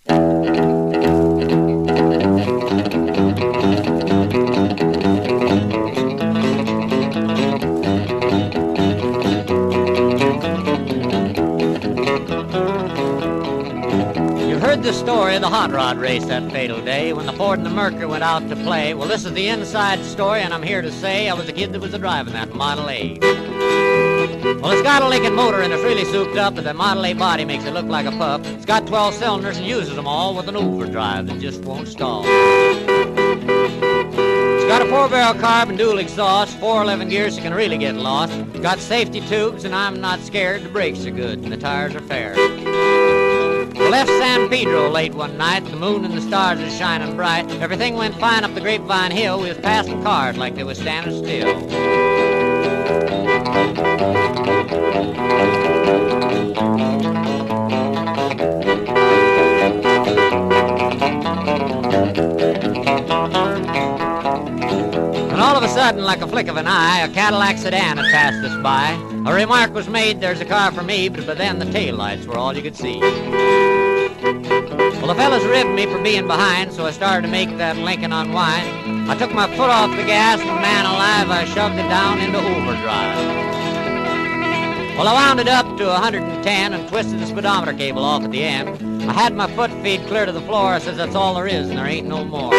You've heard the story of the hot rod race that fatal day when the Ford and the Mercury went out to play. Well, this is the inside story, and I'm here to say I was a kid that was a-driving that Model A. Well, it's got a Lincoln motor and it's really souped up, but the Model A body makes it look like a pup. It's got 12 cylinders and uses them all with an overdrive that just won't stall. It's got a 4-barrel carb and dual exhaust, 411 gears so you can really get lost. It's got safety tubes and I'm not scared, the brakes are good and the tires are fair. We left San Pedro late one night, the moon and the stars are shining bright. Everything went fine up the Grapevine Hill, we was passing cars like they was standing still. And all of a sudden, like a flick of an eye, a Cadillac sedan had passed us by. A remark was made, there's a car for me, but then the taillights were all you could see. Well, the fellas ribbed me for being behind, so I started to make that Lincoln unwind. I took my foot off the gas, and man alive, I shoved it down into overdrive. Well, I wound it up to 110 and twisted the speedometer cable off at the end. I had my foot feed clear to the floor. I says, that's all there is, and there ain't no more.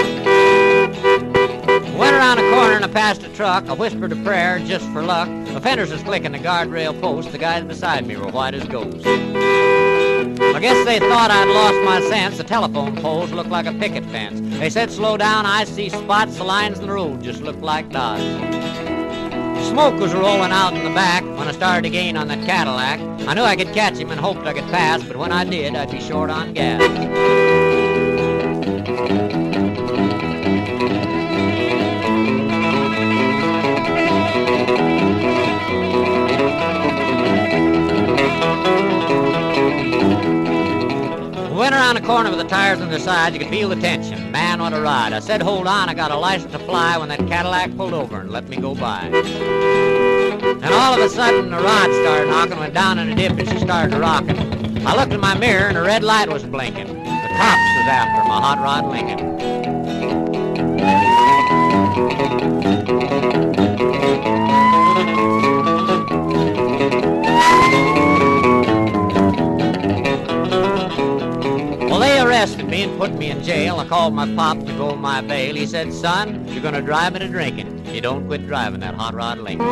Went around a corner and I passed a truck. I whispered a prayer just for luck. The fenders was clicking the guardrail post. The guys beside me were white as ghosts. I guess they thought I'd lost my sense. The telephone poles looked like a picket fence. They said, slow down, I see spots. The lines in the road just looked like dots. Smoke was rolling out in the back when I started to gain on that Cadillac. I knew I could catch him and hoped I could pass, but when I did, I'd be short on gas. Went around the corner with the tires on their sides, you could feel the tension. Man, what a ride. I said, hold on, I got a license to fly when that Cadillac pulled over and let me go by. And all of a sudden, the rod started knocking, went down in a dip and she started rocking. I looked in my mirror and a red light was blinking. The cops was after my hot rod Lincoln. They arrested me and put me in jail. I called my pop to go my bail. He said, son, you're gonna drive me to drinking. You don't quit driving that hot rod Lincoln.